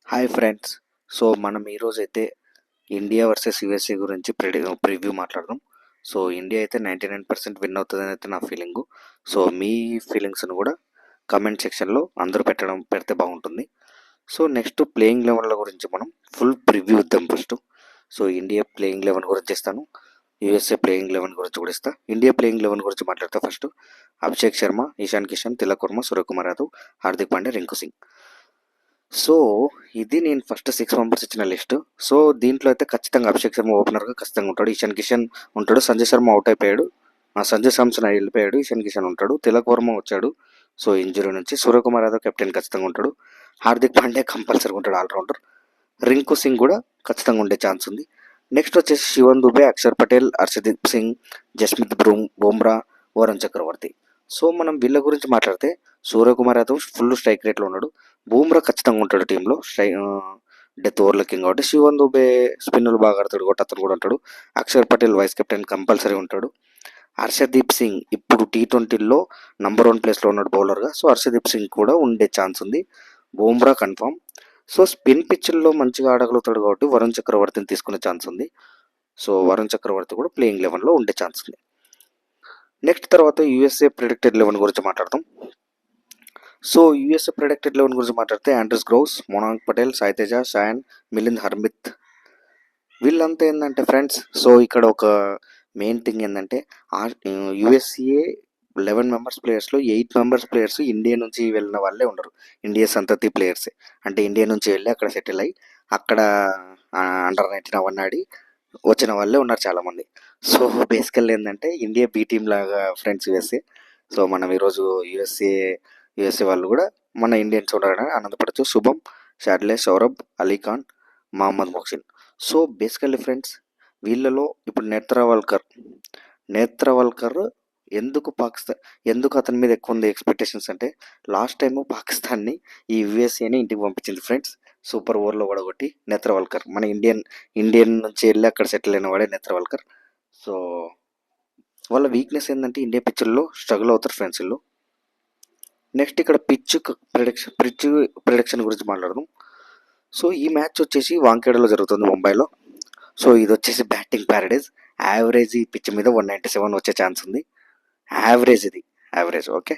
Hi friends. So మనం ఈరోజైతే India versus USA గురించి ప్రివ్యూ మాట్లాడదాం. సో ఇండియా అయితే 99% విన్ అవుతుందని అయితే నా ఫీలింగు. సో మీ ఫీలింగ్స్ను కూడా కమెంట్ సెక్షన్లో అందరూ పెడితే బాగుంటుంది. సో నెక్స్ట్ ప్లేయింగ్ లెవెన్ల గురించి మనం ఫుల్ ప్రివ్యూ ఇద్దాం first. So India playing eleven గురించి ఇస్తాను, యూఎస్ఏ ప్లేయింగ్ లెవెన్ గురించి కూడా ఇస్తా. ఇండియా ప్లేయింగ్ లెవెన్ గురించి మాట్లాడతా ఫస్ట్. అభిషేక్ శర్మ, ఇషాన్ కిషన్, తిలక్ వర్మ, సూర్యకుమార్ యాదవ్, హార్దిక్ పాండ్యా, రింకు సింగ్. సో ఇది నేను ఫస్ట్ 6 మెంబర్స్ ఇచ్చిన లిస్ట్. సో దీంట్లో అయితే ఖచ్చితంగా అభిషేక్ శర్మ ఓపెనర్గా ఖచ్చితంగా ఉంటాడు, ఇషాన్ కిషన్ ఉంటాడు, సంజయ్ శర్మ అవుట్ అయిపోయాడు, సంజయ్ సామ్సన్ వెళ్ళిపోయాడు, ఇషాన్ కిషన్ ఉంటాడు, తిలక్ వర్మ వచ్చాడు సో ఇంజురీ నుంచి, సూర్యకుమార్ యాదవ్ కెప్టెన్ ఖచ్చితంగా ఉంటాడు, హార్దిక్ పాండ్యా కంపల్సరీగా ఉంటాడు ఆల్రౌండర్, రింకు సింగ్ కూడా ఖచ్చితంగా ఉండే ఛాన్స్ ఉంది. నెక్స్ట్ వచ్చేసి శివన్ దుబే, అక్షర్ పటేల్, హర్షదీప్ సింగ్, జస్మిత్ బుమ్రా, వరుణ్ చక్రవర్తి. సో మనం వీళ్ళ గురించి మాట్లాడితే సూర్యకుమార్ యాదవ్ ఫుల్ స్ట్రైక్ రేట్లో ఉన్నాడు, బూమ్రా ఖచ్చితంగా ఉంటాడు టీంలో డెత్ ఓవర్ల కింగ్ కాబట్టి, శివన్ దుబే స్పిన్నులు బాగా ఆడతాడు కాబట్టి అతను కూడా ఉంటాడు, Akshar Patel vice captain compulsory ఉంటాడు, హర్షదీప్ సింగ్ ఇప్పుడు T20లో నంబర్ 1 ప్లేస్లో ఉన్నాడు బౌలర్గా, సో హర్షదీప్ సింగ్ కూడా ఉండే ఛాన్స్ ఉంది, బూమ్రా కన్ఫామ్. సో స్పిన్ పిచ్ల్లో మంచిగా ఆడగలుగుతాడు కాబట్టి వరుణ్ చక్రవర్తిని తీసుకునే ఛాన్స్ ఉంది, సో వరుణ్ చక్రవర్తి కూడా ప్లేయింగ్ లెవెన్లో ఉండే ఛాన్స్ ఉంది. నెక్స్ట్ తర్వాత యూఎస్ఏ ప్రిడిక్టెడ్ లెవెన్ గురించి మాట్లాడతాం. సో యూఎస్ఏ ప్రిడిక్టెడ్ లెవెన్ గురించి మాట్లాడితే ఆండ్రస్ గ్రౌస్, మోనాంక్ పటేల్, సాయితేజ, షాయన్, మిలింద్ హర్మిత్, వీళ్ళంతా ఏంటంటే ఫ్రెండ్స్, సో ఇక్కడ ఒక మెయిన్ థింగ్ ఏంటంటే యూఎస్ఏ 11 మెంబర్స్ ప్లేయర్స్లో 8 మెంబర్స్ ప్లేయర్స్ ఇండియా నుంచి వెళ్ళిన వాళ్ళే ఉండరు, ఇండియా సంతతి ప్లేయర్సే, అంటే ఇండియా నుంచి వెళ్ళి అక్కడ సెటిల్ అయ్యి అక్కడ అండర్ 19 అవన్నీ ఆడి వచ్చిన వాళ్ళే ఉన్నారు చాలామంది. సో బేసికల్ ఏంటంటే ఇండియా బి టీమ్ లాగా ఫ్రెండ్స్ యూఎస్ఏ. సో మనం ఈరోజు యూఎస్ఏ వాళ్ళు కూడా మన ఇండియన్స్ ఉన్నారని ఆనందపడచ్చు. Shubham, Shadley, Saurabh, Ali Khan, Mohammed Mohsin. So basically friends వీళ్ళలో ఇప్పుడు నేత్రవల్కర్ ఎందుకు అతని మీద ఎక్కువ ఉంది ఎక్స్పెక్టేషన్స్ అంటే, లాస్ట్ టైము పాకిస్తాన్ని ఈ యూఎస్ఏని ఇంటికి పంపించింది ఫ్రెండ్స్, సూపర్ ఓవర్లో పడగొట్టి. నేత్రవల్కర్ మన ఇండియన్ నుంచి వెళ్ళి అక్కడ సెటిల్ అయిన వాడే నేత్రవల్కర్. సో వాళ్ళ వీక్నెస్ ఏంటంటే ఇండియా పిచ్చుల్లో స్ట్రగుల్ అవుతారు ఫ్రెండ్స్ వీళ్ళు. నెక్స్ట్ ఇక్కడ పిచ్ ప్రిడిక్షన్ గురించి మాట్లాడదాం. సో ఈ మ్యాచ్ వచ్చేసి వాంఖేడలో జరుగుతుంది, ముంబైలో. సో ఇది వచ్చేసి బ్యాటింగ్ ప్యారడైజ్, యావరేజ్ ఈ పిచ్ మీద 197 వచ్చే ఛాన్స్ ఉంది, యావరేజ్ ఓకే.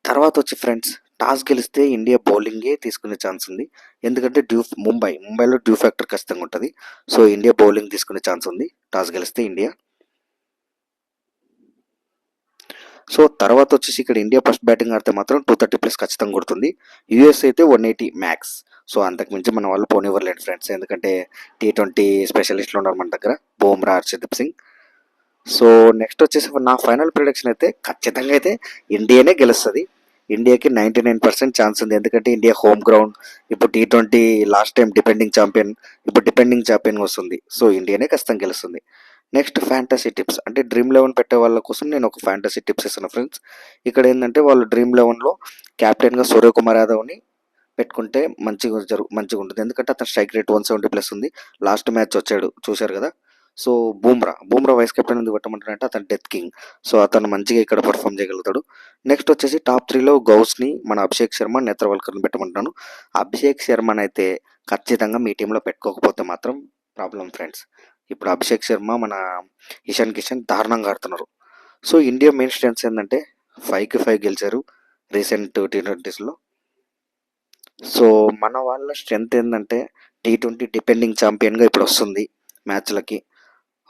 తర్వాత వచ్చి ఫ్రెండ్స్ టాస్ గెలిస్తే ఇండియా బౌలింగే తీసుకునే ఛాన్స్ ఉంది, ఎందుకంటే ముంబైలో డ్యూ ఫ్యాక్టర్ ఖచ్చితంగా ఉంటుంది, సో ఇండియా బౌలింగ్ తీసుకునే ఛాన్స్ ఉంది టాస్ గెలిస్తే ఇండియా. సో తర్వాత వచ్చేసి ఇక్కడ ఇండియా ఫస్ట్ బ్యాటింగ్ ఆడితే మాత్రం 230+ ఖచ్చితంగా కొడుతుంది, యూఎస్ అయితే 180 మ్యాక్స్. సో అంతకుమించి మన వాళ్ళు పోనివ్వలేండి ఫ్రెండ్స్, ఎందుకంటే T20 స్పెషలిస్టులు ఉన్నారు మన దగ్గర, బూమ్రా, హర్షదీప్ సింగ్. సో నెక్స్ట్ వచ్చేసి నా ఫైనల్ ప్రిడిక్షన్ అయితే ఖచ్చితంగా అయితే ఇండియానే గెలుస్తుంది, ఇండియాకి 99% ఛాన్స్ ఉంది, ఎందుకంటే ఇండియా హోమ్ గ్రౌండ్, ఇప్పుడు T20 last time defending champion వస్తుంది, సో ఇండియానే ఖచ్చితంగా గెలుస్తుంది. నెక్స్ట్ ఫ్యాంటసీ టిప్స్ అంటే డ్రీమ్ 11 పెట్టే వాళ్ళ కోసం నేను ఒక ఫ్యాంటసీ టిప్స్ ఇస్తాను ఫ్రెండ్స్. ఇక్కడ ఏంటంటే వాళ్ళు డ్రీమ్ 11లో క్యాప్టెన్గా సూర్యకుమార్ యాదవ్ని పెట్టుకుంటే మంచిగా ఉంటుంది, ఎందుకంటే అతను స్ట్రైక్ రేట్ 170+ ఉంది, లాస్ట్ మ్యాచ్ వచ్చాడు చూశారు కదా. సో బూమ్రా వైస్ కెప్టెన్ ఎందుకు పెట్టమంటారంటే అతను డెత్ కింగ్, సో అతను మంచిగా ఇక్కడ పర్ఫామ్ చేయగలుగుతాడు. నెక్స్ట్ వచ్చేసి టాప్ 3లో గౌస్ని, మన అభిషేక్ శర్మ, నేత్రవల్కర్ని పెట్టమంటున్నాను. అభిషేక్ శర్మని అయితే ఖచ్చితంగా మీ టీంలో పెట్టుకోకపోతే మాత్రం ప్రాబ్లం ఫ్రెండ్స్. ఇప్పుడు అభిషేక్ శర్మ, మన ఇషాన్ కిషన్ దారుణంగా ఆడుతున్నారు. సో ఇండియా మెయిన్ స్ట్రెంగ్స్ ఏంటంటే 5కి 5 గెలిచారు రీసెంట్ T20లో. సో మన వాళ్ళ స్ట్రెంగ్త్ ఏంటంటే T20 డిపెండింగ్ ఛాంపియన్గా ఇప్పుడు వస్తుంది మ్యాచ్లకి,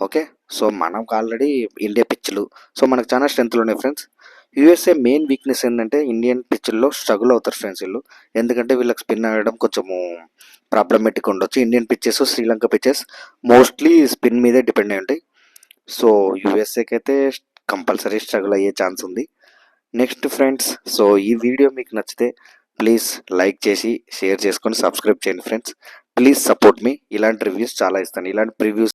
ఓకే. సో మనకు ఆల్రెడీ ఇండియా పిచ్చులు, సో మనకు చాలా స్ట్రెంత్లు ఉన్నాయి ఫ్రెండ్స్. యూఎస్ఏ మెయిన్ వీక్నెస్ ఏంటంటే ఇండియన్ పిచ్చుల్లో స్ట్రగుల్ అవుతారు ఫ్రెండ్స్ వీళ్ళు, ఎందుకంటే వీళ్ళకి స్పిన్ ఆడడం కొంచెము ప్రాబ్లమేటిక్ ఉండొచ్చు. Indian pitches, Sri Lanka pitches mostly spin మీదే డిపెండ్ అయి ఉంటాయి, సో యూఎస్ఏకి అయితే కంపల్సరీ స్ట్రగుల్ అయ్యే ఛాన్స్ ఉంది. నెక్స్ట్ ఫ్రెండ్స్, సో ఈ వీడియో మీకు నచ్చితే ప్లీజ్ లైక్ చేసి షేర్ చేసుకొని సబ్స్క్రైబ్ చేయండి ఫ్రెండ్స్, ప్లీజ్ సపోర్ట్ మీ. ఇలాంటి రివ్యూస్ చాలా ఇస్తాను, ఇలాంటి ప్రివ్యూస్